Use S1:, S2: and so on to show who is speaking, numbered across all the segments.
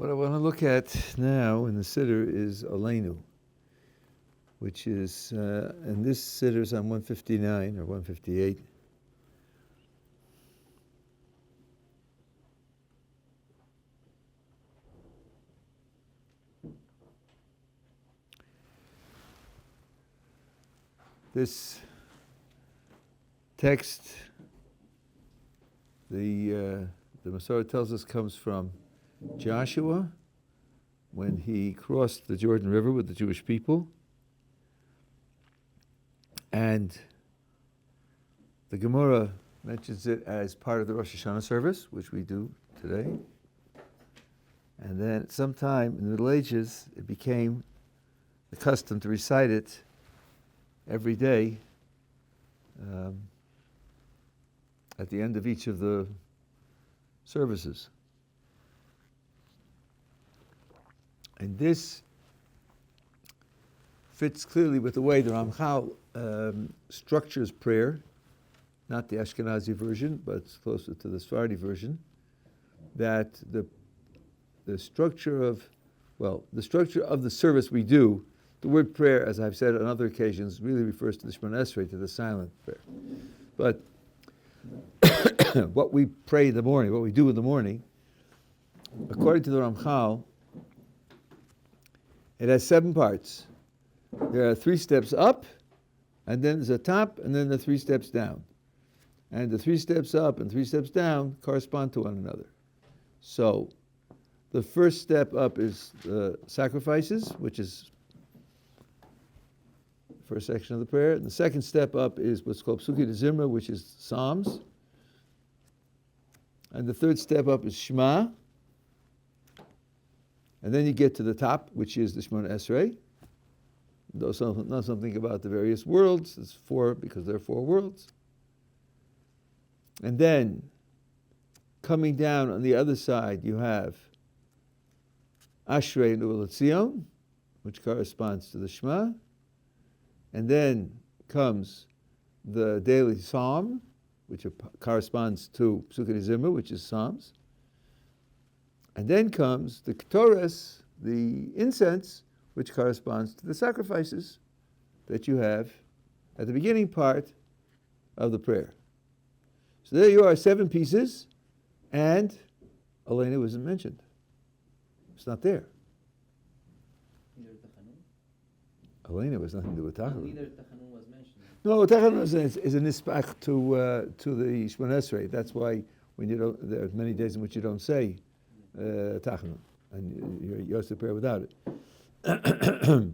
S1: What I want to look at now in the Siddur is Aleinu, which is, and this Siddur is on 159 or 158. This text, the Masorah tells us, comes from Joshua when he crossed the Jordan River with the Jewish people. And the Gemara mentions it as part of the Rosh Hashanah service, which we do today. And then sometime in the Middle Ages, it became the custom to recite it every day at the end of each of the services. And this fits clearly with the way the Ramchal structures prayer, not the Ashkenazi version, but it's closer to the Sephardi version, that the structure of the service we do, the word prayer, as I've said on other occasions, really refers to the Shemona Esrei, to the silent prayer. But what we pray in the morning, what we do in the morning, according to the Ramchal, it has 7 parts. There are 3 steps up, and then there's a top, and then the 3 steps down. And the 3 steps up and 3 steps down correspond to one another. So the first step up is the sacrifices, which is the first section of the prayer. And the second step up is what's called Psuki de Zimra, which is Psalms. And the third step up is Shema. And then you get to the top, which is the Shemona Esrei. Though not something about the various worlds. It's 4 because there are 4 worlds. And then, coming down on the other side, you have Ashrei Nu'elatzion, which corresponds to the Shema. And then comes the daily psalm, which corresponds to Psuki de Zimra, which is Psalms. And then comes the Ketores, the incense, which corresponds to the sacrifices that you have at the beginning part of the prayer. So there you are, 7 pieces, and Aleinu isn't mentioned. It's not there. Aleinu has nothing to do with Tachanun.
S2: Neither Tachanun was mentioned.
S1: No, Tachanun is an ispach to the Shemona Esrei. That's why when you don't, there are many days in which you don't say Tachanun, and you're to prayer without it. But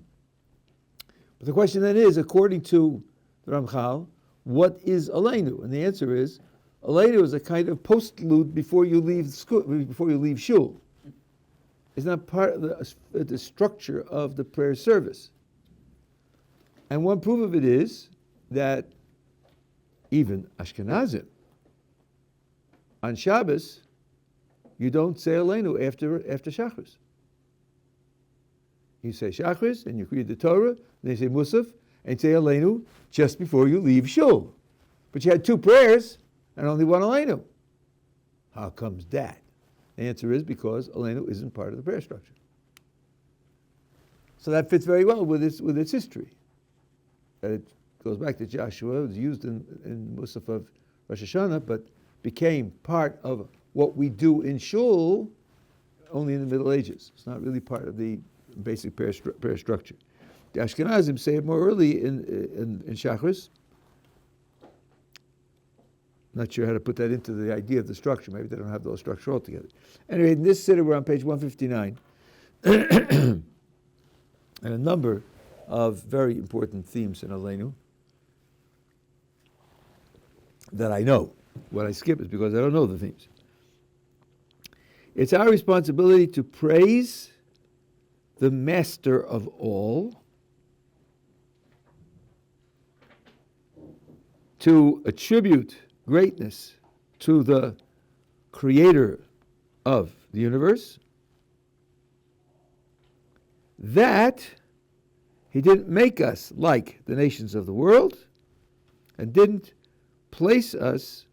S1: the question then is, according to the Ramchal, what is Aleinu? And the answer is, Aleinu is a kind of postlude before you leave school, before you leave shul. It's not part of the structure of the prayer service. And one proof of it is that even Ashkenazim, on Shabbos, you don't say Aleinu after Shachris. You say Shachris, and you read the Torah, and they say Musaf, and say Aleinu just before you leave shul. But you had 2 prayers, and only one Aleinu. How comes that? The answer is because Aleinu isn't part of the prayer structure. So that fits very well with its history. It goes back to Joshua. It was used in Musaf of Rosh Hashanah, but became part of what we do in shul only in the Middle Ages. It's not really part of the basic prayer structure. The Ashkenazim say it more early in Shachris. Not sure how to put that into the idea of the structure. Maybe they don't have the whole structure altogether. Anyway, in this Siddur, we're on page 159. And a number of very important themes in Aleinu that I know. What I skip is because I don't know the themes. It's our responsibility to praise the master of all, to attribute greatness to the creator of the universe, that he didn't make us like the nations of the world and didn't place us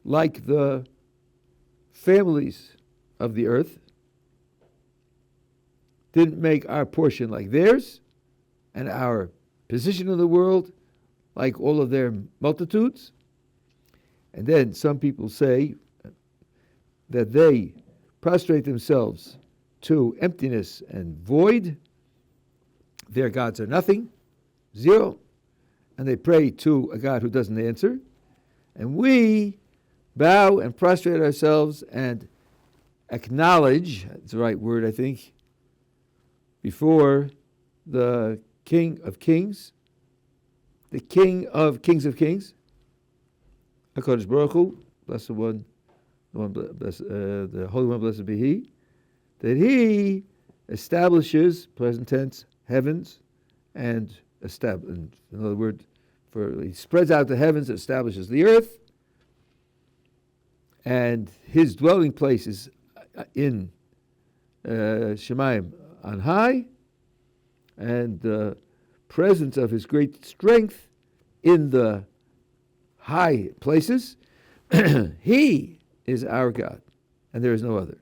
S1: like the families of the earth, didn't make our portion like theirs, and our position in the world like all of their multitudes. And then some people say that they prostrate themselves to emptiness and void. Their gods are nothing, zero, and they pray to a God who doesn't answer. And we bow and prostrate ourselves and acknowledge, that's the right word, I think, before the King of Kings, the King of Kings, HaKadosh Baruch Hu, blessed one, the Holy One, blessed be He, that He establishes, present tense, heavens, and in other words, He spreads out the heavens, establishes the earth, and His dwelling place is in Shemayim on high, and the presence of His great strength in the high places. He is our God, and there is no other.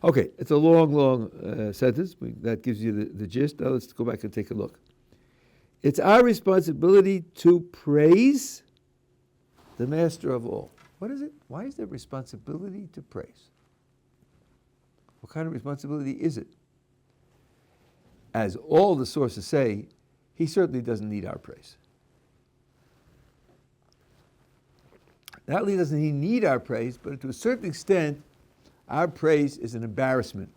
S1: Okay, it's a long sentence. That gives you the gist. Now let's go back and take a look. It's our responsibility to praise the Master of all. What is it? Why is there responsibility to praise? What kind of responsibility is it? As all the sources say, He certainly doesn't need our praise. Not only doesn't He need our praise, but to a certain extent, our praise is an embarrassment.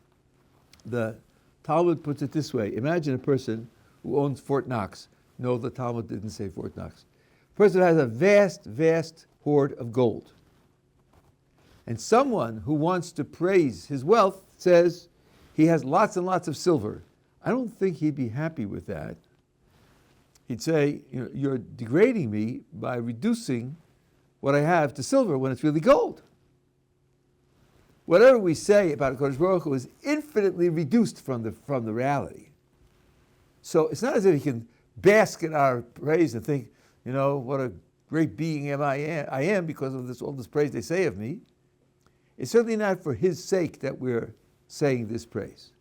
S1: The Talmud puts it this way. Imagine a person who owns Fort Knox. No, the Talmud didn't say Fort Knox. A person has a vast hoard of gold. And someone who wants to praise his wealth says he has lots and lots of silver. I don't think he'd be happy with that. He'd say, you're degrading me by reducing what I have to silver when it's really gold. Whatever we say about Kodesh Baruch Hu is infinitely reduced from the reality. So it's not as if he can bask in our praise and think, what a great being I am because of all this praise they say of me. It's certainly not for His sake that we're saying this praise.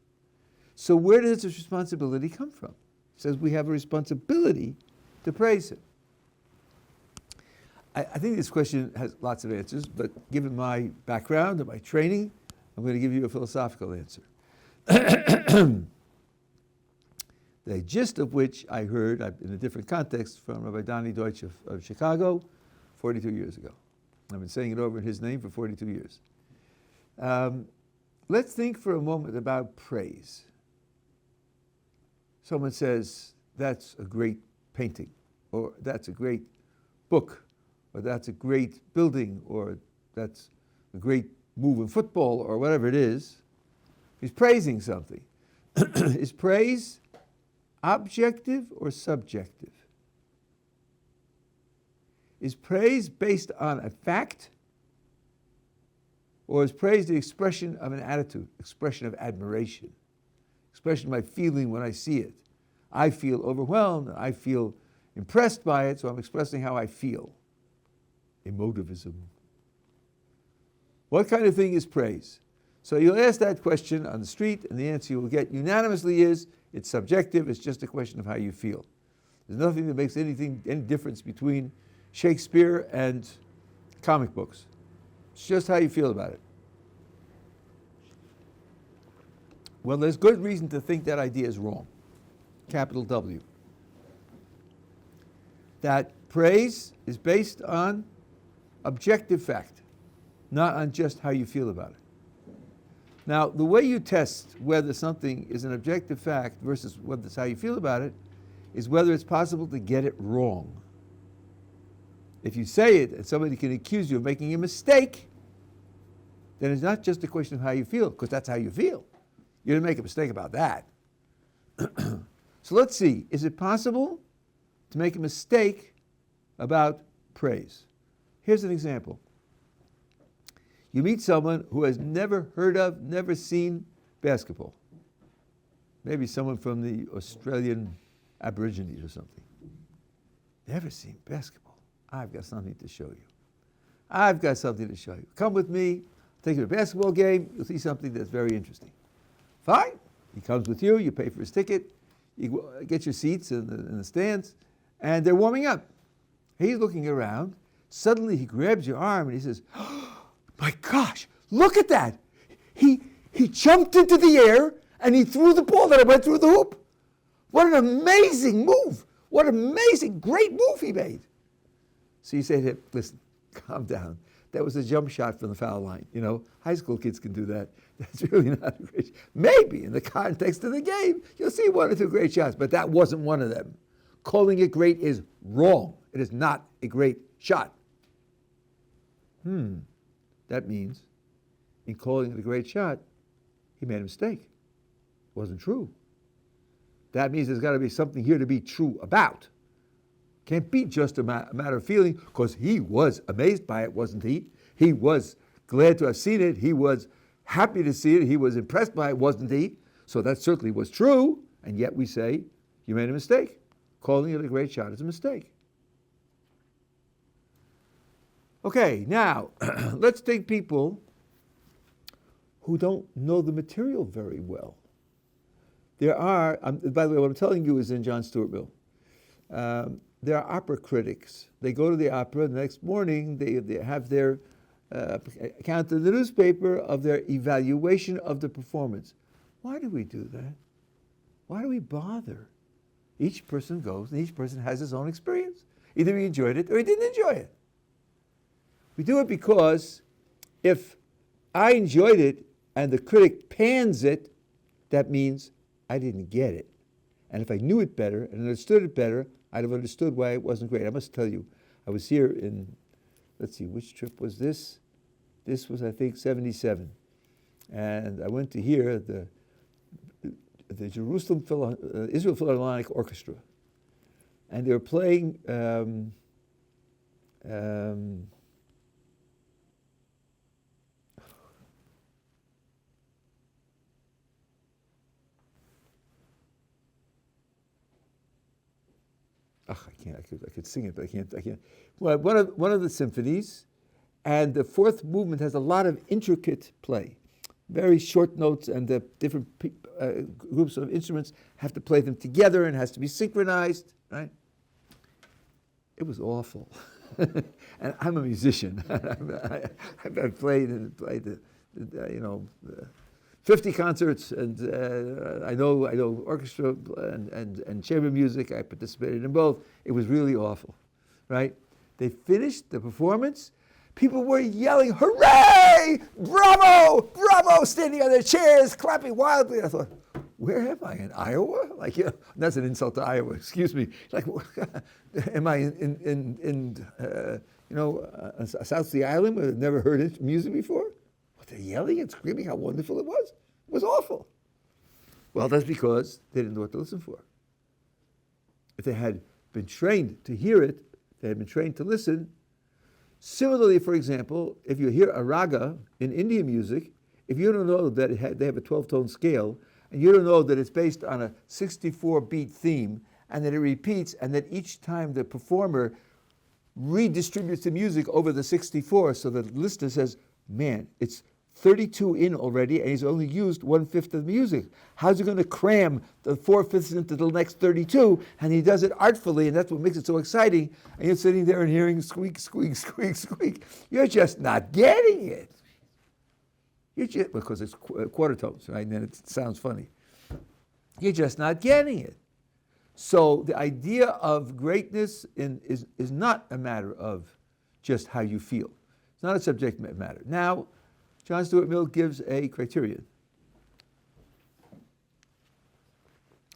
S1: So where does this responsibility come from? It says we have a responsibility to praise Him. I think this question has lots of answers, but given my background and my training, I'm going to give you a philosophical answer. The gist of which I heard in a different context from Rabbi Donnie Deutsch of Chicago 42 years ago. I've been saying it over in his name for 42 years. Let's think for a moment about praise. Someone says, that's a great painting, or that's a great book, or that's a great building, or that's a great move in football, or whatever it is. He's praising something. Is praise objective or subjective? Is praise based on a fact? Or is praise the expression of an attitude, expression of admiration, expression of my feeling when I see it? I feel overwhelmed, I feel impressed by it, so I'm expressing how I feel. Emotivism. What kind of thing is praise? So you'll ask that question on the street, and the answer you will get unanimously is, it's subjective, it's just a question of how you feel. There's nothing that makes any difference between Shakespeare and comic books. It's just how you feel about it. Well, there's good reason to think that idea is wrong. Capital W. That praise is based on objective fact, not on just how you feel about it. Now, the way you test whether something is an objective fact versus whether it's how you feel about it is whether it's possible to get it wrong. If you say it and somebody can accuse you of making a mistake, then it's not just a question of how you feel, because that's how you feel. You didn't make a mistake about that. So let's see, is it possible to make a mistake about praise? Here's an example. You meet someone who has never heard of, never seen basketball. Maybe someone from the Australian Aborigines or something. Never seen basketball. I've got something to show you. I've got something to show you. Come with me, take you to a basketball game, you'll see something that's very interesting. Fine. He comes with you. You pay for his ticket. You get your seats in the stands, and they're warming up. He's looking around. Suddenly, he grabs your arm and he says, "Oh, my gosh, look at that! He jumped into the air and he threw the ball that went through the hoop. What an amazing move! What an amazing, great move he made!" So you say to him, "Listen, calm down. That was a jump shot from the foul line. You know, high school kids can do that. That's really not a great shot. Maybe in the context of the game, you'll see one or two great shots, but that wasn't one of them. Calling it great is wrong. It is not a great shot." That means in calling it a great shot, he made a mistake. It wasn't true. That means there's got to be something here to be true about. Can't be just a matter of feeling, because he was amazed by it, wasn't he? He was glad to have seen it. He was happy to see it. He was impressed by it, wasn't he? So that certainly was true, and yet we say, you made a mistake. Calling it a great shot is a mistake. Okay, now, let's take people who don't know the material very well. There are, by the way, what I'm telling you is in John Stuart Mill. There are opera critics. They go to the opera, the next morning they have their account in the newspaper of their evaluation of the performance. Why do we do that? Why do we bother? Each person goes and each person has his own experience. Either he enjoyed it or he didn't enjoy it. We do it because if I enjoyed it and the critic pans it, that means I didn't get it. And if I knew it better and understood it better, I'd have understood why it wasn't great. I must tell you, I was here in, let's see, which trip was this? This was, I think, 1977. And I went to hear the Jerusalem Israel Philharmonic Orchestra. And they were playing I could sing it, but I can't. Well, one of the symphonies, and the fourth movement has a lot of intricate play, very short notes, and the different groups of instruments have to play them together, and it has to be synchronized, right? It was awful, and I'm a musician. I've played 50 concerts, and I know orchestra and chamber music. I participated in both. It was really awful, right? They finished the performance. People were yelling, "Hooray! Bravo! Bravo!" Standing on their chairs, clapping wildly. I thought, where am I, in Iowa? Like, that's an insult to Iowa. Excuse me. Like, am I in South Sea Island where I've never heard music before? They're yelling and screaming how wonderful it was. It was awful. Well, that's because they didn't know what to listen for. If they had been trained to hear it, they had been trained to listen. Similarly, for example, if you hear a raga in Indian music, if you don't know that they have a 12-tone scale, and you don't know that it's based on a 64-beat theme, and that it repeats, and that each time the performer redistributes the music over the 64, so that the listener says, man, it's 32 in already, and he's only used 1/5 of the music. How's he going to cram the 4/5 into the next 32? And he does it artfully, and that's what makes it so exciting. And you're sitting there and hearing squeak, squeak, squeak, squeak. You're just not getting it. Because it's quarter tones, right? And then it sounds funny. You're just not getting it. So the idea of greatness is not a matter of just how you feel. It's not a subjective matter. Now, John Stuart Mill gives a criterion.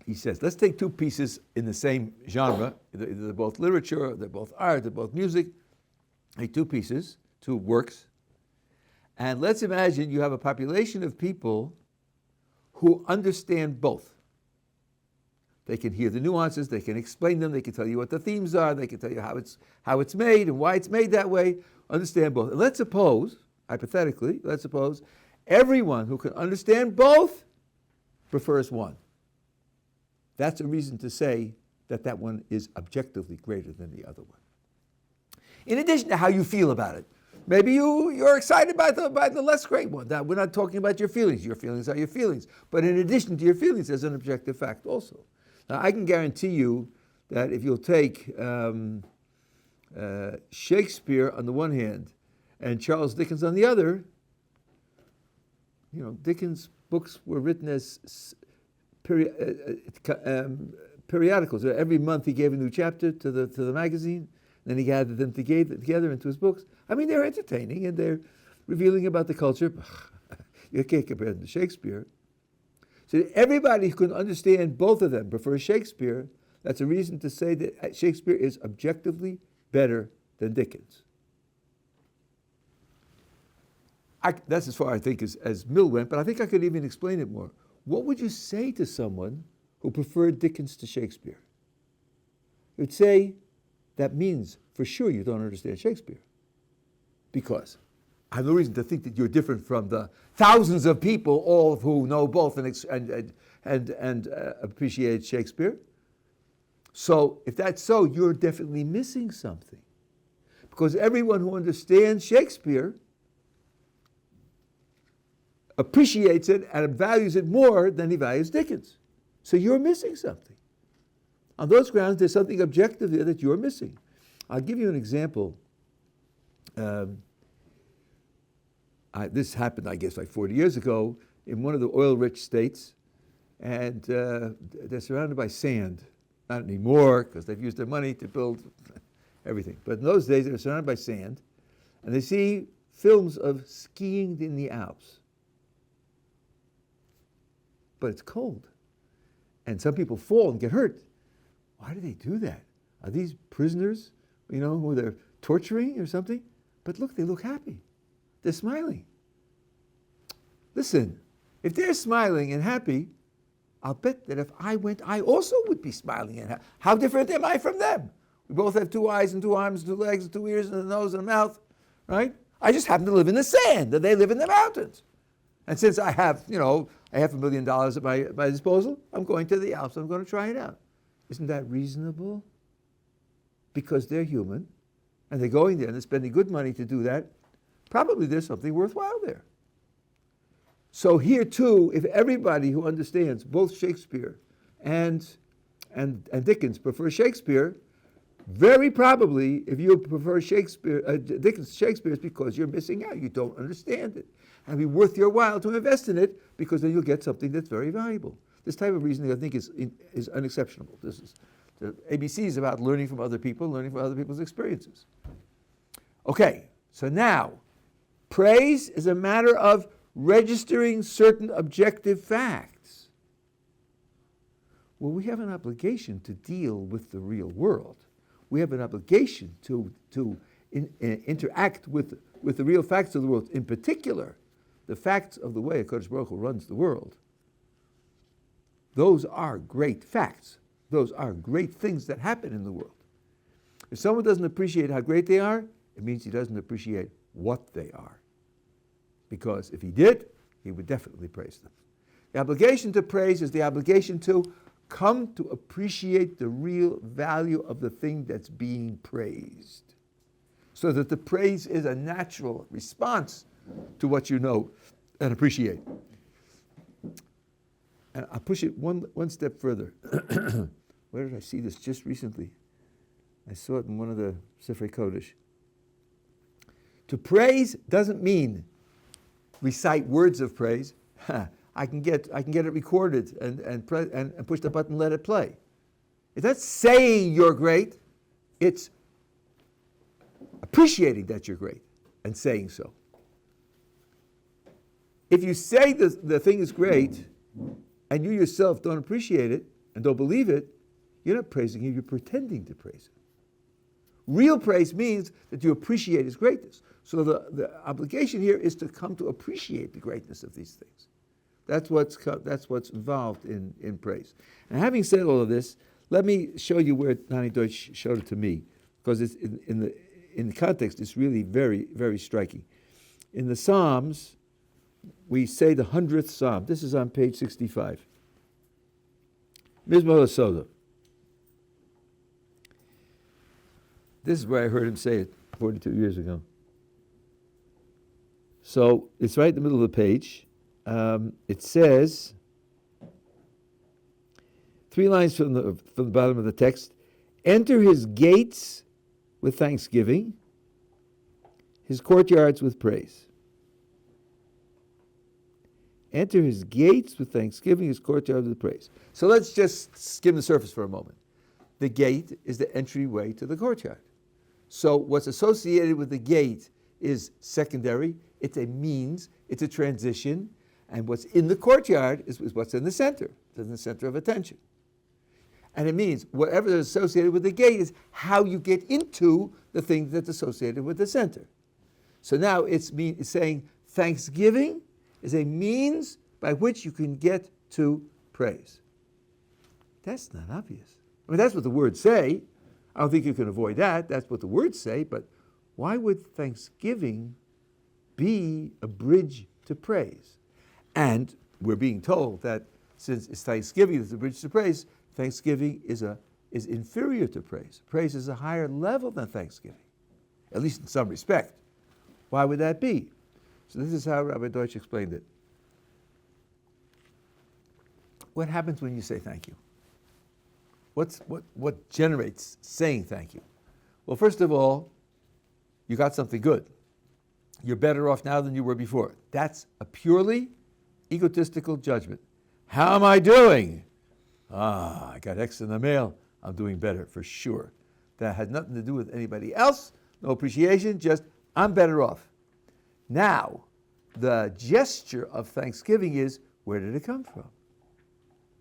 S1: He says, let's take two pieces in the same genre. They're both literature, they're both art, they're both music. Take two pieces, two works. And let's imagine you have a population of people who understand both. They can hear the nuances, they can explain them, they can tell you what the themes are, they can tell you how it's made and why it's made that way. Understand both. And let's suppose, hypothetically, everyone who can understand both prefers one. That's a reason to say that one is objectively greater than the other one. In addition to how you feel about it, Maybe you're excited by the less great one. Now, we're not talking about your feelings. Your feelings are your feelings. But in addition to your feelings, there's an objective fact also. Now, I can guarantee you that if you'll take Shakespeare on the one hand and Charles Dickens on the other, Dickens' books were written as periodicals. Every month he gave a new chapter to the magazine. Then he gathered them together into his books. I mean, they're entertaining and they're revealing about the culture. You can't compare them to Shakespeare. So everybody who can understand both of them prefers Shakespeare. That's a reason to say that Shakespeare is objectively better than Dickens. That's as far, I think, as Mill went, but I think I could even explain it more. What would you say to someone who preferred Dickens to Shakespeare? You'd say, that means for sure you don't understand Shakespeare. Because I have no reason to think that you're different from the thousands of people, all of who know both and appreciate Shakespeare. So if that's so, you're definitely missing something. Because everyone who understands Shakespeare appreciates it and values it more than he values Dickens. So you're missing something. On those grounds, there's something objective there that you're missing. I'll give you an example. This happened, I guess, like 40 years ago in one of the oil-rich states, and they're surrounded by sand. Not anymore, because they've used their money to build everything. But in those days, they were surrounded by sand, and they see films of skiing in the Alps. But it's cold, and some people fall and get hurt. Why do they do that? Are these prisoners, who they're torturing or something? But look, they look happy. They're smiling. Listen, if they're smiling and happy, I'll bet that if I went, I also would be smiling and happy. How different am I from them? We both have 2 eyes and 2 arms and 2 legs and 2 ears and a nose and a mouth, right? I just happen to live in the sand, and they live in the mountains. And since I have, $500,000 at my disposal, I'm going to the Alps. I'm going to try it out. Isn't that reasonable? Because they're human, and they're going there, and they're spending good money to do that. Probably there's something worthwhile there. So here too, if everybody who understands both Shakespeare and Dickens prefer Shakespeare, very probably if you prefer Dickens to Shakespeare, it's because you're missing out. You don't understand it. And it'd be worth your while to invest in it, because then you'll get something that's very valuable. This type of reasoning, I think, is unexceptionable. The ABC is about learning from other people, learning from other people's experiences. Okay, so now, praise is a matter of registering certain objective facts. Well, we have an obligation to deal with the real world. We have an obligation to interact with the real facts of the world, in particular, the facts of the way HaKadosh Baruch Hu runs the world. Those are great facts. Those are great things that happen in the world. If someone doesn't appreciate how great they are, it means he doesn't appreciate what they are. Because if he did, he would definitely praise them. The obligation to praise is the obligation to come to appreciate the real value of the thing that's being praised. So that the praise is a natural response to what you know and appreciate. And I'll push it one step further. Where did I see this just recently? I saw it in one of the Sifrei Kodesh. To praise doesn't mean recite words of praise. I can get it recorded and push the button, let it play. It's not saying you're great. It's appreciating that you're great and saying so. If you say the thing is great and you yourself don't appreciate it and don't believe it, you're not praising him, you're pretending to praise him. Real praise means that you appreciate his greatness. So the obligation here is to come to appreciate the greatness of these things. That's what's involved in praise. And having said all of this, let me show you where Nani Deutsch showed it to me, because it's in the context, it's really very, very striking. In the Psalms, we say the 100th Psalm. This is on page 65. Mizmor HaSoda. This is where I heard him say it 42 years ago. So it's right in the middle of the page. It says, 3 lines from the bottom of the text, enter his gates with thanksgiving, his courtyards with praise. Enter his gates with thanksgiving, his courtyards with praise. So let's just skim the surface for a moment. The gate is the entryway to the courtyard. So what's associated with the gate is secondary. It's a means. It's a transition. And what's in the courtyard is what's in the center. It's in the center of attention. And it means whatever is associated with the gate is how you get into the thing that's associated with the center. So now it's saying thanksgiving is a means by which you can get to praise. That's not obvious. I mean, that's what the words say. I don't think you can avoid that. That's what the words say. But why would thanksgiving be a bridge to praise? And we're being told that since it's thanksgiving that's a bridge to praise, thanksgiving is inferior to praise. Praise is a higher level than thanksgiving, at least in some respect. Why would that be? So this is how Rabbi Deutsch explained it. What happens when you say thank you? What generates saying thank you? Well, first of all, you got something good. You're better off now than you were before. That's a purely egotistical judgment. How am I doing? I got X in the mail. I'm doing better for sure. That had nothing to do with anybody else. No appreciation, just I'm better off. Now, the gesture of thanksgiving is, where did it come from?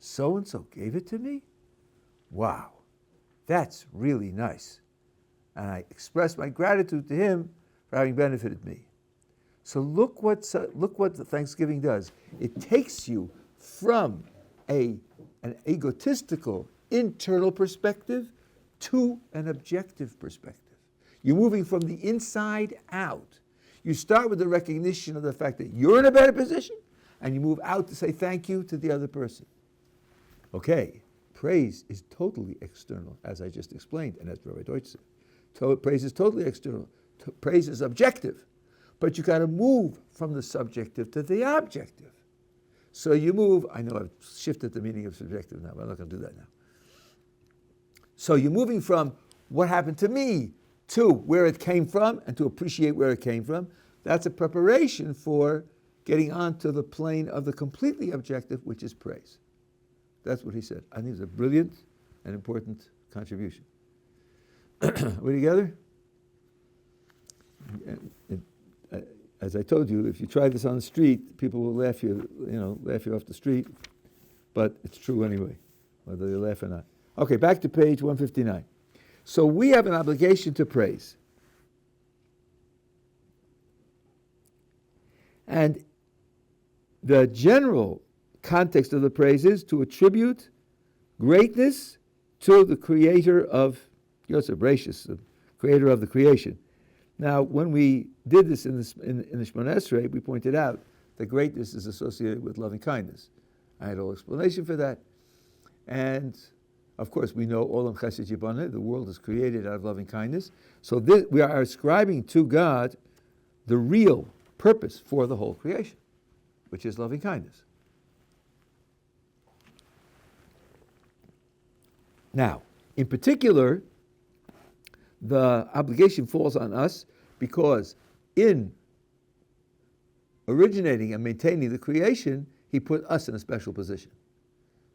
S1: So-and-so gave it to me? Wow, that's really nice. And I express my gratitude to him for having benefited me. So look what the Thanksgiving does. It takes you from an egotistical internal perspective to an objective perspective. You're moving from the inside out. You start with the recognition of the fact that you're in a better position, and you move out to say thank you to the other person. Okay, praise is totally external, as I just explained, and as Rabbi Deutsch said. Praise is totally external. Praise is objective. But you got to move from the subjective to the objective. So you move, I know I've shifted the meaning of subjective now, but I'm not going to do that now. So you're moving from what happened to me to where it came from and to appreciate where it came from. That's a preparation for getting onto the plane of the completely objective, which is praise. That's what he said. I think it's a brilliant and important contribution. We together? As I told you, if you try this on the street, people will laugh you off the street. But it's true anyway, whether they laugh or not. Okay, back to page 159. So we have an obligation to praise. And the general context of the praise is to attribute greatness to the creator of Yosef Bereshis, the creator of the creation. Now, when we did this in the Shemona Esrei, we pointed out that greatness is associated with loving kindness. I had a whole explanation for that. And, of course, we know Olam Chesed Yibaneh, the world is created out of loving kindness. So we are ascribing to God the real purpose for the whole creation, which is loving kindness. Now, in particular, the obligation falls on us because in originating and maintaining the creation, he put us in a special position.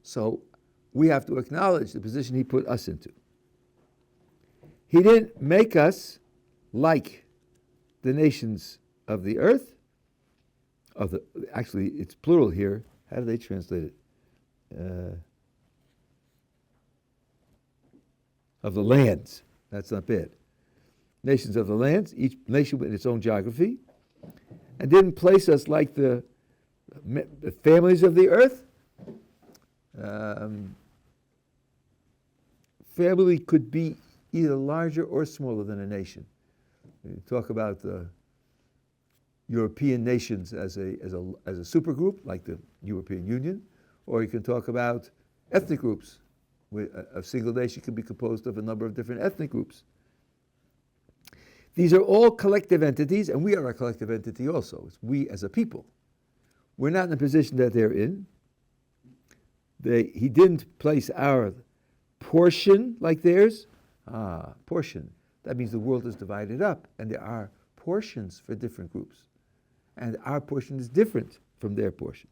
S1: So we have to acknowledge the position he put us into. He didn't make us like the nations of the earth. Actually, it's plural here. How do they translate it? Of the lands. That's not bad. Nations of the lands, each nation with its own geography, and didn't place us like the families of the earth. Family could be either larger or smaller than a nation. You talk about the European nations as a supergroup, like the European Union, or you can talk about ethnic groups. A single nation can be composed of a number of different ethnic groups. These are all collective entities, and we are a collective entity also. It's we as a people. We're not in the position that they're in. He didn't place our portion like theirs. Portion. That means the world is divided up, and there are portions for different groups. And our portion is different from their portion.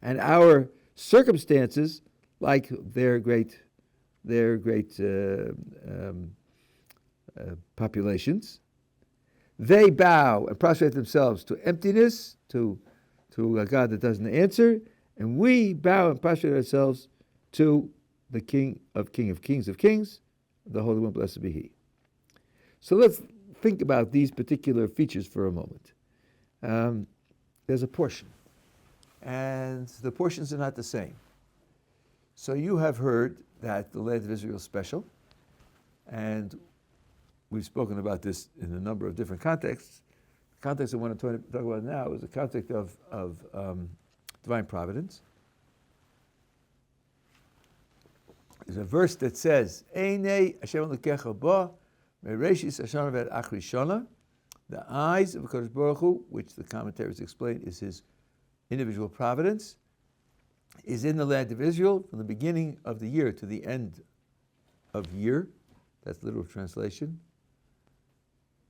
S1: And our circumstances, like their great populations, they bow and prostrate themselves to emptiness, to a God that doesn't answer, and we bow and prostrate ourselves to the King of Kings, the Holy One, blessed be He. So let's think about these particular features for a moment. There's a portion, and the portions are not the same. So you have heard that the land of Israel is special, and we've spoken about this in a number of different contexts. The context I want to talk about now is the context of divine providence. There's a verse that says, "Einei Hashem Elokecha ba mereshis hashana ve'ad achri shana." The eyes of HaKadosh Baruch Hu, which the commentaries explain is His individual providence, is in the land of Israel from the beginning of the year to the end of year. That's literal translation.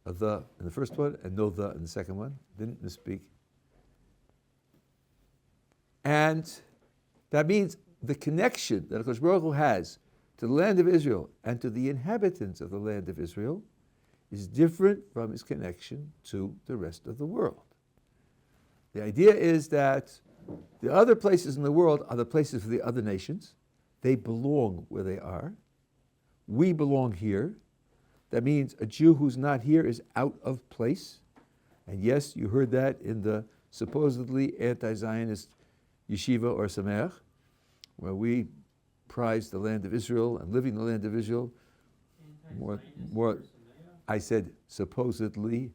S1: The in the first one, and no the in the second one. Didn't misspeak. And that means the connection that HaKadosh Baruch Hu has to the land of Israel and to the inhabitants of the land of Israel is different from his connection to the rest of the world. The idea is that the other places in the world are the places for the other nations. They belong where they are. We belong here. That means a Jew who's not here is out of place. And yes, you heard that in the supposedly anti-Zionist Yeshivat Ohr Somayach, where we prize the land of Israel and living in the land of Israel more. I said supposedly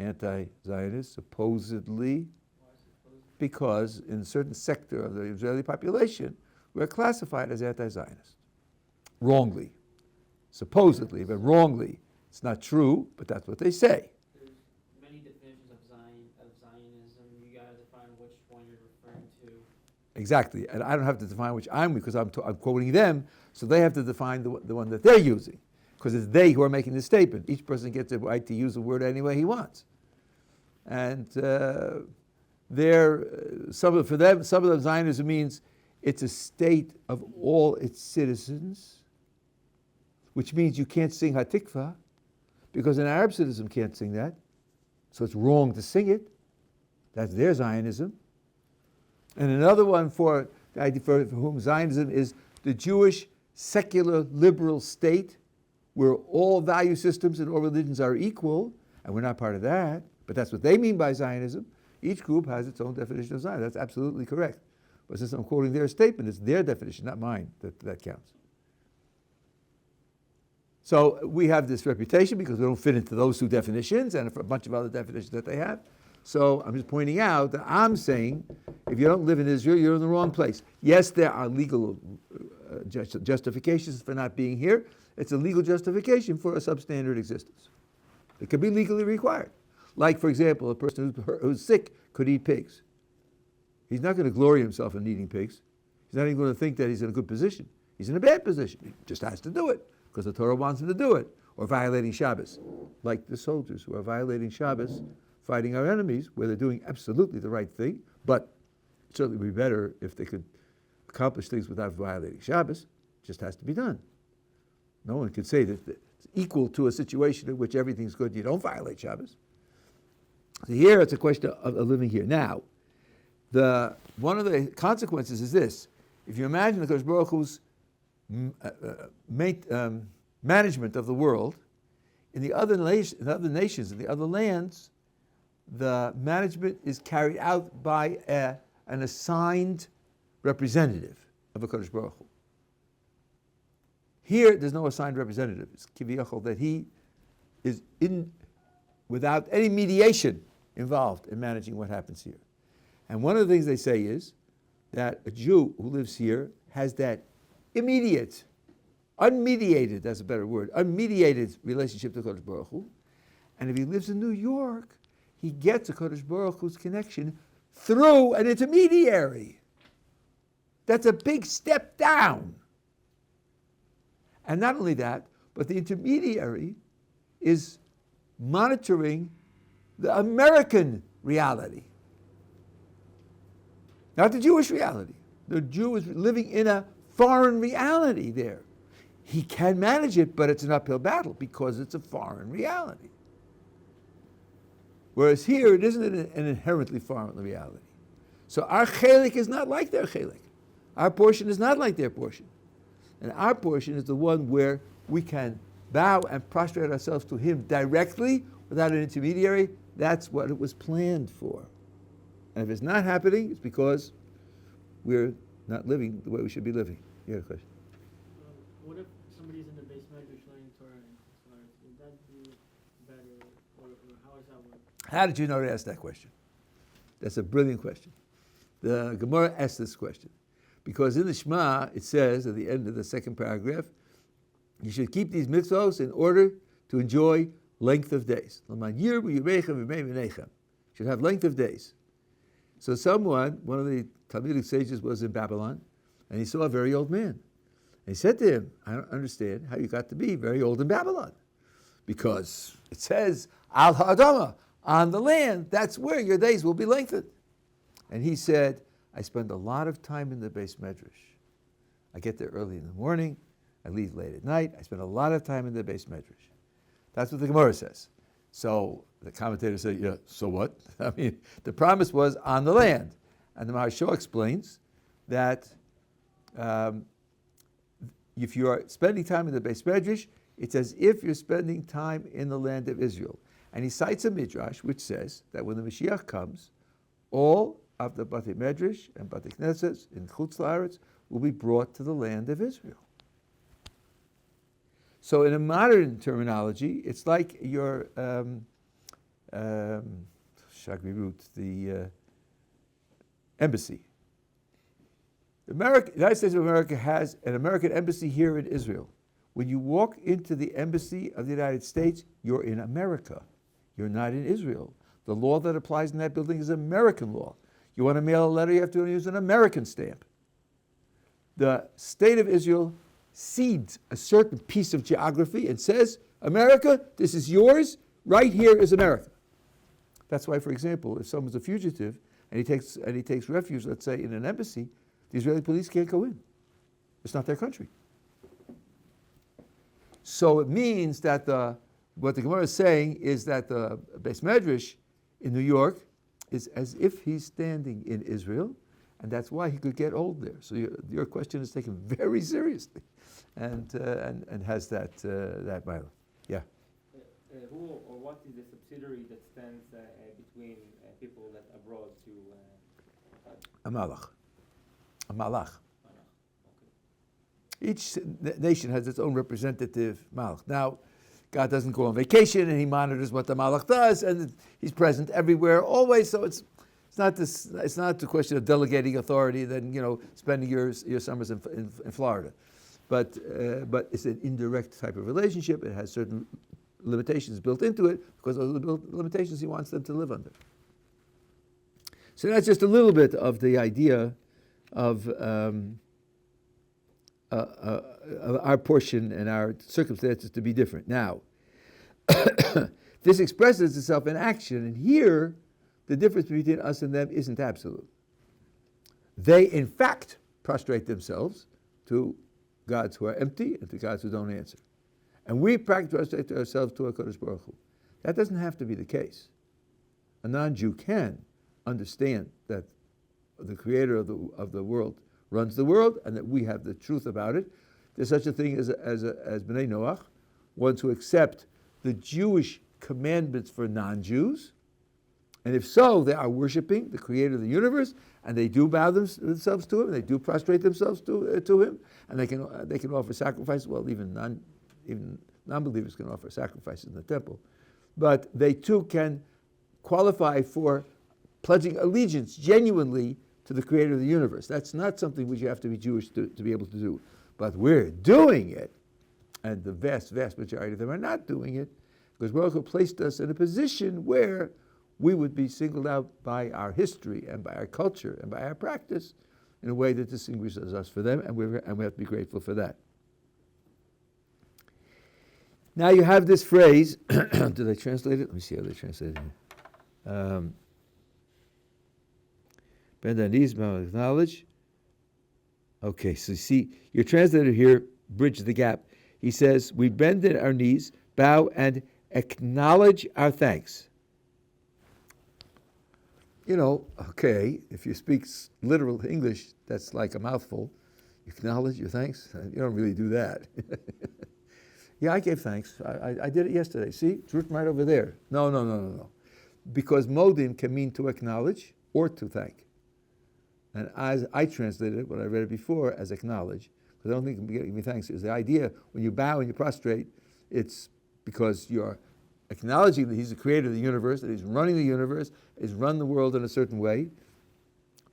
S1: anti-Zionist, supposedly, because in a certain sector of the Israeli population, we're classified as anti-Zionist. Wrongly. Supposedly, but wrongly. It's not true, but that's what they say.
S2: There's many definitions of Zionism. You got to define which one you're referring to.
S1: Exactly, and I don't have to define which because I'm quoting them, so they have to define the one that they're using, because it's they who are making the statement. Each person gets the right to use the word any way he wants, and for them, Zionism means it's a state of all its citizens, which means you can't sing Hatikva, because an Arab citizen can't sing that, so it's wrong to sing it. That's their Zionism. And another one for whom Zionism is the Jewish secular liberal state, where all value systems and all religions are equal, and we're not part of that, but that's what they mean by Zionism. Each group has its own definition of Zionism. That's absolutely correct. But since I'm quoting their statement, it's their definition, not mine, that counts. So we have this reputation because we don't fit into those two definitions and a bunch of other definitions that they have. So I'm just pointing out that I'm saying if you don't live in Israel, you're in the wrong place. Yes, there are legal justifications for not being here. It's a legal justification for a substandard existence. It could be legally required. Like, for example, a person who's sick could eat pigs. He's not going to glory himself in eating pigs. He's not even going to think that he's in a good position. He's in a bad position. He just has to do it because the Torah wants him to do it. Or violating Shabbos, like the soldiers who are violating Shabbos, fighting our enemies, where they're doing absolutely the right thing, but it certainly would be better if they could accomplish things without violating Shabbos. It just has to be done. No one could say that it's equal to a situation in which everything's good, you don't violate Shabbos. So here it's a question of living here. Now, one of the consequences is this. If you imagine the Kodesh Baruch Hu's management of the world, in the other nations, in the other lands, the management is carried out by an assigned representative of the Kodesh Baruch Hu. Here, there's no assigned representative. It's kiviyachol that he is without any mediation involved in managing what happens here. And one of the things they say is that a Jew who lives here has that immediate, unmediated, that's a better word, unmediated relationship to Kodesh Baruch Hu, And if he lives in New York, he gets a Kodesh Baruch Hu's connection through an intermediary. That's a big step down. And not only that, but the intermediary is monitoring the American reality. Not the Jewish reality. The Jew is living in a foreign reality there. He can manage it, but it's an uphill battle because it's a foreign reality. Whereas here, it isn't an inherently foreign reality. So our chelik is not like their chelik. Our portion is not like their portion. And our portion is the one where we can bow and prostrate ourselves to him directly without an intermediary. That's what it was planned for. And if it's not happening, it's because we're not living the way we should be living. You had a question?
S2: What if somebody's in the base medrash learning Torah? Would that be better, or how does that work?
S1: How did you know to ask that question? That's a brilliant question. The Gemara asked this question because in the Shema it says at the end of the second paragraph, you should keep these mitzvos in order to enjoy length of days. You should have length of days. So one of the Talmudic sages was in Babylon, and he saw a very old man. And he said to him, I don't understand how you got to be very old in Babylon. Because it says, Al Ha'adama, on the land, that's where your days will be lengthened. And he said, I spend a lot of time in the base medrash. I get there early in the morning, I leave late at night, I spend a lot of time in the base medrash. That's what the Gemara says. So the commentator said, yeah, so what? I mean, the promise was on the land. And the Maharsha explains that if you are spending time in the base medrash, it's as if you're spending time in the land of Israel. And he cites a midrash which says that when the Mashiach comes, all of the Batei Medrash and Batei Knesset in Chutz La'aretz will be brought to the land of Israel. So in a modern terminology, it's like your Shagrirut, the embassy. The United States of America has an American embassy here in Israel. When you walk into the embassy of the United States, you're in America. You're not in Israel. The law that applies in that building is American law. You want to mail a letter, you have to use an American stamp. The state of Israel cedes a certain piece of geography and says, America, this is yours, right here is America. That's why, for example, if someone's a fugitive and he takes refuge, let's say, in an embassy, the Israeli police can't go in. It's not their country. So it means that what the Gemara is saying is that the Beis Medrash in New York is as if he's standing in Israel, and that's why he could get old there. So your question is taken very seriously, and has that mila. Yeah.
S3: Who or what is the subsidiary that stands between people that abroad to
S1: A malach. A malach.
S3: Okay.
S1: Each nation has its own representative malach. Now, God doesn't go on vacation, and He monitors what the malach does, and He's present everywhere, always. So it's not the question of delegating authority, then spending your summers in Florida, but it's an indirect type of relationship. It has certain limitations built into it because of the limitations He wants them to live under. So that's just a little bit of the idea of our portion and our circumstances to be different. Now, this expresses itself in action, and here, the difference between us and them isn't absolute. They, in fact, prostrate themselves to gods who are empty and to gods who don't answer. And we prostrate ourselves to a Kodesh Baruch Hu. That doesn't have to be the case. A non-Jew can understand that the creator of the world runs the world and that we have the truth about it. There's such a thing as B'nai Noach, ones who accept the Jewish commandments for non-Jews. And if so, they are worshiping the creator of the universe, and they do bow themselves to him, and they do prostrate themselves to him, and they can offer sacrifices. Well, even non-believers can offer sacrifices in the temple. But they too can qualify for pledging allegiance genuinely to the creator of the universe. That's not something which you have to be Jewish to be able to do. But we're doing it, and the vast, vast majority of them are not doing it. Because Baruch Hu placed us in a position where we would be singled out by our history and by our culture and by our practice in a way that distinguishes us for them, and we have to be grateful for that. Now you have this phrase. Did I translate it? Let me see how they translate it here. Bend our knees, bow and acknowledge. Okay, so you see, your translator here bridged the gap. He says, we bend our knees, bow, and acknowledge our thanks. You know, okay, if you speak literal English, that's like a mouthful. Acknowledge your thanks? You don't really do that. Yeah, I gave thanks. I did it yesterday. See, it's written right over there. No. Because modin can mean to acknowledge or to thank. And as I translated it, when I read it before, as acknowledge, because I don't think giving me thanks is the idea. When you bow and you prostrate, it's because you're acknowledging that he's the creator of the universe, that he's running the universe, he's run the world in a certain way.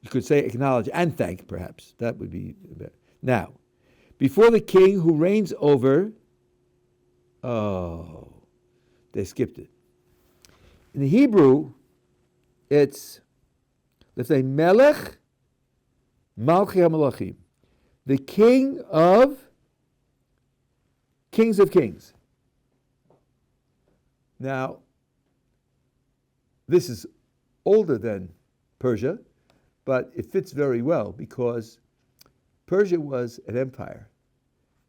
S1: You could say acknowledge and thank, perhaps. That would be better. Now, before the king who reigns over... Oh, they skipped it. In the Hebrew, it's, let's say, Melech Malchi HaMelachim, the king of kings of kings. Now, this is older than Persia, but it fits very well because Persia was an empire.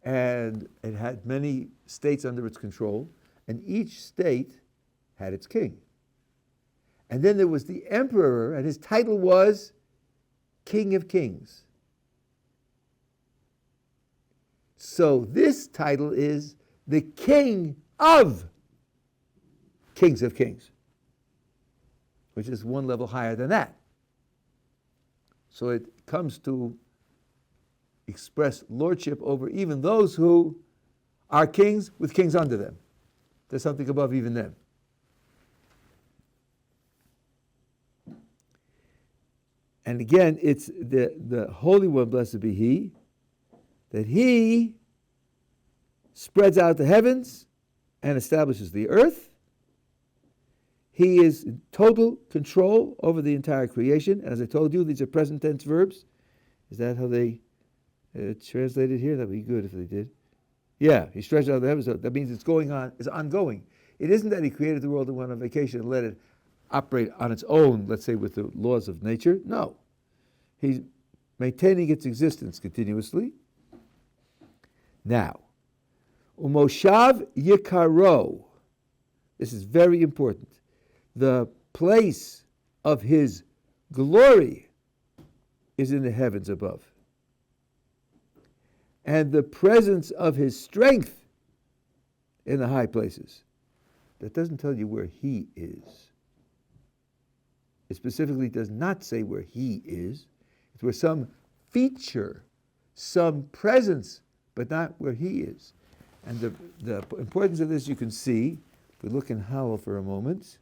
S1: And it had many states under its control, and each state had its king. And then there was the emperor, and his title was King of Kings. So this title is the King of Kings of Kings, which is one level higher than that. So it comes to express lordship over even those who are kings with kings under them. There's something above even them. And again, it's the Holy One, blessed be He, that He spreads out the heavens and establishes the earth. He is in total control over the entire creation. And as I told you, these are present tense verbs. Is that how they translated here? That would be good if they did. Yeah, he stretched out the heavens. That means it's going on, it's ongoing. It isn't that he created the world and went on vacation and let it operate on its own, let's say with the laws of nature. No. He's maintaining its existence continuously. Now, Umoshav Yikaro. This is very important. The place of his glory is in the heavens above. And the presence of his strength in the high places. That doesn't tell you where he is. It specifically does not say where he is. It's where some feature, some presence, but not where he is. And the importance of this you can see, if we look in Howell for a moment.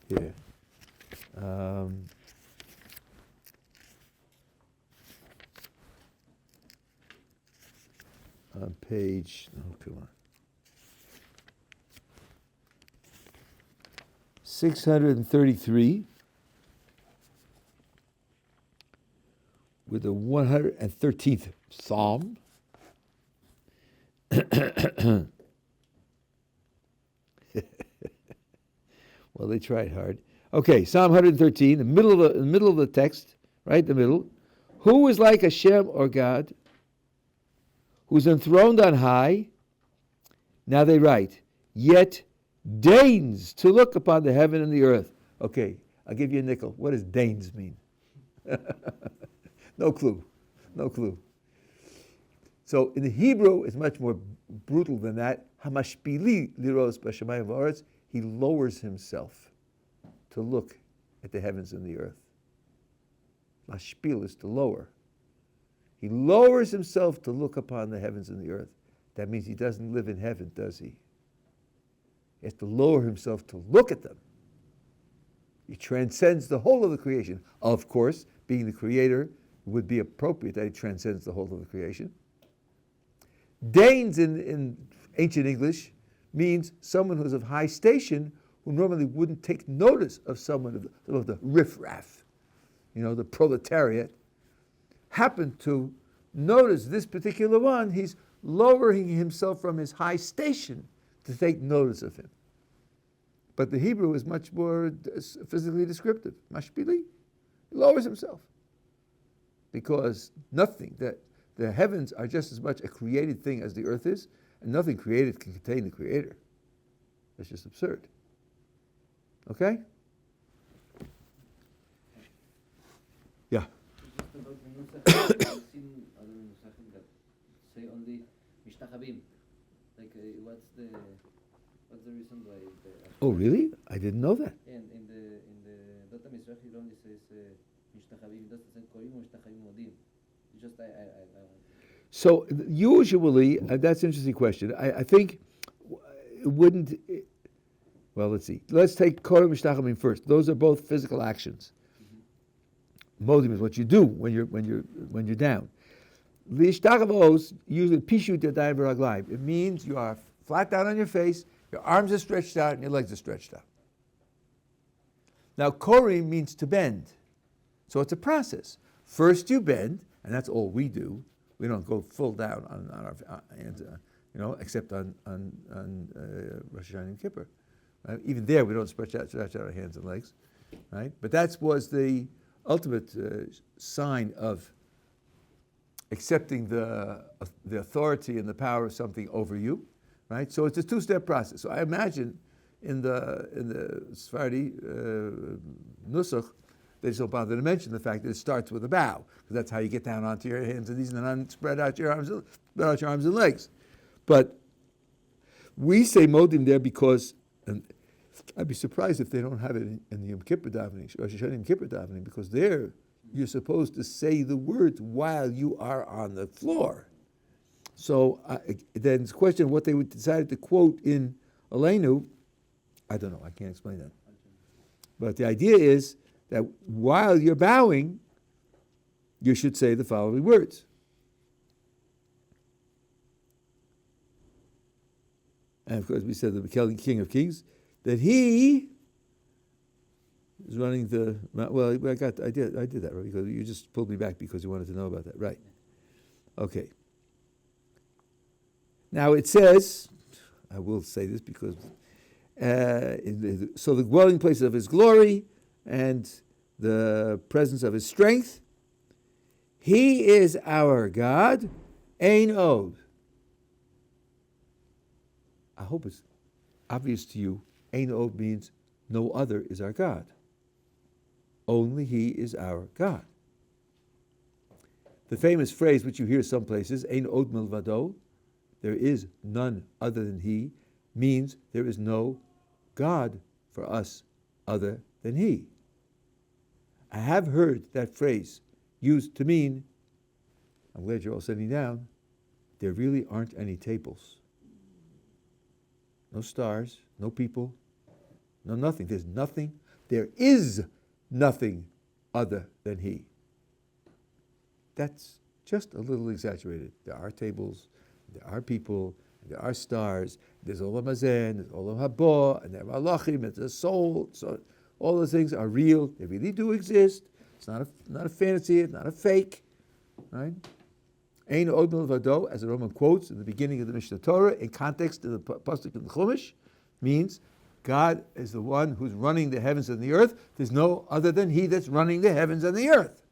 S1: Here. On page, oh, come on. 633 with the 113th Psalm. Well, they tried hard. Okay, Psalm 113, the middle of the text, right, the middle. Who is like Hashem or God, who's enthroned on high? Now they write, yet deigns to look upon the heaven and the earth. Okay, I'll give you a nickel. What does deigns mean? No clue. So in the Hebrew, it's much more brutal than that. Hamashpili liros b'shamayim v'aretz. He lowers himself to look at the heavens and the earth. Mashpil is to lower. He lowers himself to look upon the heavens and the earth. That means he doesn't live in heaven, does he? He has to lower himself to look at them. He transcends the whole of the creation. Of course, being the creator, would be appropriate that he transcends the whole of the creation. Danes in ancient English means someone who's of high station who normally wouldn't take notice of someone of the riffraff, the proletariat, happened to notice this particular one. He's lowering himself from his high station to take notice of him. But the Hebrew is much more physically descriptive. Mashpili, he lowers himself. Because nothing, that the heavens are just as much a created thing as the earth is, and nothing created can contain the creator. That's just absurd. Okay? Yeah.
S4: Just about the Nusach, I've seen other Nusachim that say only Mishtachabim. Like, what's the reason why the...
S1: Oh, really? I didn't know that.
S4: And in the Dota Mizrahi, it only says Mishtachabim. It doesn't say Korim or Mishtachabim Modim. It's just, I
S1: So usually, that's an interesting question. I think it wouldn't... Well, let's see. Let's take Korim Mishtachabim first. Those are both physical actions. Modim is what you do when you're down. L'ishtachavos usually pishu yadayim v'raglayim. It means you are flat down on your face, your arms are stretched out, and your legs are stretched out. Now, korim means to bend, so it's a process. First, you bend, and that's all we do. We don't go full down on our hands, except on Rosh Hashanah and Kippur. Right? Even there, we don't stretch out our hands and legs, right? But that was the ultimate sign of accepting the authority and the power of something over you, right? So it's a two-step process. So I imagine in the Sephardi Nusach, they just don't bother to mention the fact that it starts with a bow, because that's how you get down onto your hands and knees and then spread out your arms and legs. But we say modim there because, and I'd be surprised if they don't have it in the Yom Kippur davening, Rosh Hashanah Yom Kippur davening, because there you're supposed to say the words while you are on the floor. So then it's a question of what they would decide to quote in Aleinu. I don't know, I can't explain that. But the idea is that while you're bowing, you should say the following words. And of course we said the King of Kings, that he is running the... Well, I did that, right? Because you just pulled me back because you wanted to know about that. Right. Okay. Now it says, I will say this because... so the dwelling place of his glory and the presence of his strength, he is our God, Ein Od. I hope it's obvious to you. Ein Od means no other is our God. Only he is our God. The famous phrase which you hear some places, Ein Od milvado, there is none other than he, means there is no God for us other than he. I have heard that phrase used to mean, I'm glad you're all sitting down, there really aren't any tables. No stars, no people, no nothing. There's nothing. There is nothing other than he. That's just a little exaggerated. There are tables, there are people, there are stars, there's Olam Hazeh, there's Olam Haba, and there are Malachim, there's a soul. So all those things are real. They really do exist. It's not a fantasy. It's not a fake. Right? Ein Od milvado, as the Roman quotes in the beginning of the Mishnah Torah, in context of the pasuk in the Chumash, means God is the one who's running the heavens and the earth. There's no other than he that's running the heavens and the earth.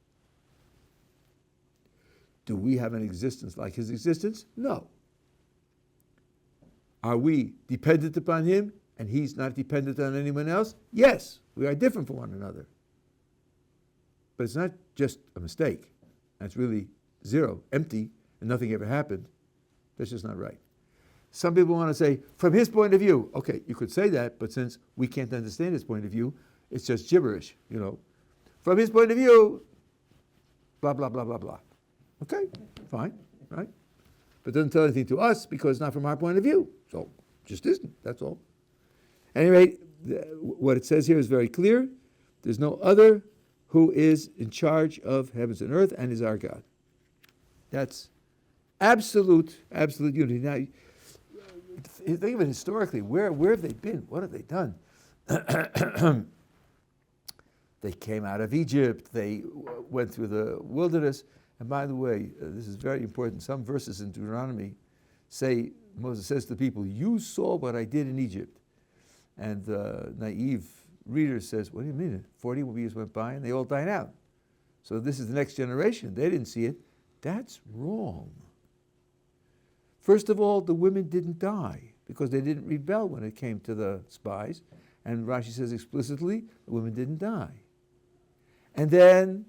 S1: Do we have an existence like his existence? No. Are we dependent upon him and he's not dependent on anyone else? Yes, we are different from one another. But it's not just a mistake. That's really zero, empty, and nothing ever happened. That's just not right. Some people want to say, from his point of view, okay, you could say that, but since we can't understand his point of view, it's just gibberish, From his point of view, blah, blah, blah, blah, blah. Okay, fine, right? But it doesn't tell anything to us because it's not from our point of view. So, just isn't, that's all. At any rate, what it says here is very clear. There's no other who is in charge of heavens and earth and is our God. That's absolute unity. Now, think of it historically. Where have they been? What have they done? They came out of Egypt. They went through the wilderness. And by the way, this is very important. Some verses in Deuteronomy say, Moses says to the people, you saw what I did in Egypt. And the naive reader says, what do you mean? 40 years went by and they all died out. So this is the next generation. They didn't see it. That's wrong. First of all, the women didn't die because they didn't rebel when it came to the spies. And Rashi says explicitly, the women didn't die. And then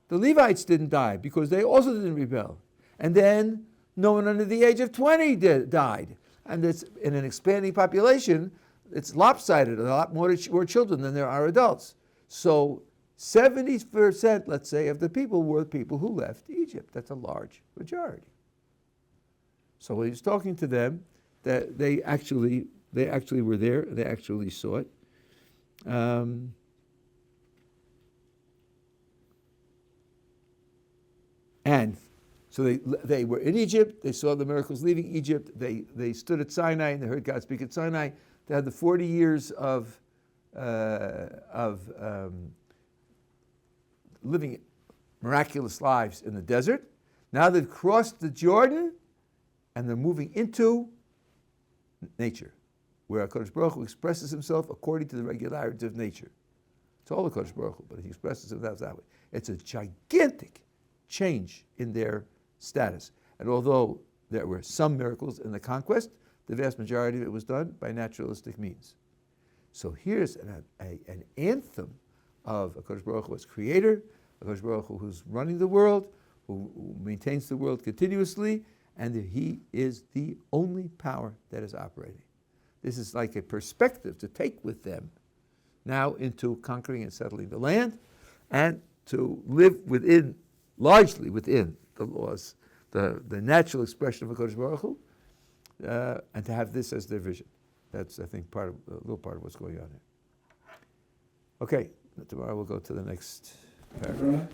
S1: the Levites didn't die because they also didn't rebel. And then no one under the age of 20 died. And it's in an expanding population, it's lopsided. A lot more children than there are adults. So 70%, let's say, of the people were people who left Egypt. That's a large majority. So when he's talking to them, that they actually were there. They actually saw it. And so they were in Egypt. They saw the miracles leaving Egypt. They stood at Sinai and they heard God speak at Sinai. They had the 40 years of living miraculous lives in the desert. Now they've crossed the Jordan and they're moving into nature, where HaKadosh Baruch Hu expresses himself according to the regularities of nature. It's all HaKadosh Baruch Hu, but he expresses himself that way. It's a gigantic change in their status. And although there were some miracles in the conquest, the vast majority of it was done by naturalistic means. So here's an anthem of HaKadosh Baruch Hu as creator, HaKadosh Baruch Hu who's running the world, who maintains the world continuously, and that he is the only power that is operating. This is like a perspective to take with them now into conquering and settling the land and to live largely within the laws, the natural expression of HaKadosh Baruch Hu, and to have this as their vision. That's, I think, a little part of what's going on here. Okay, tomorrow we'll go to the next paragraph.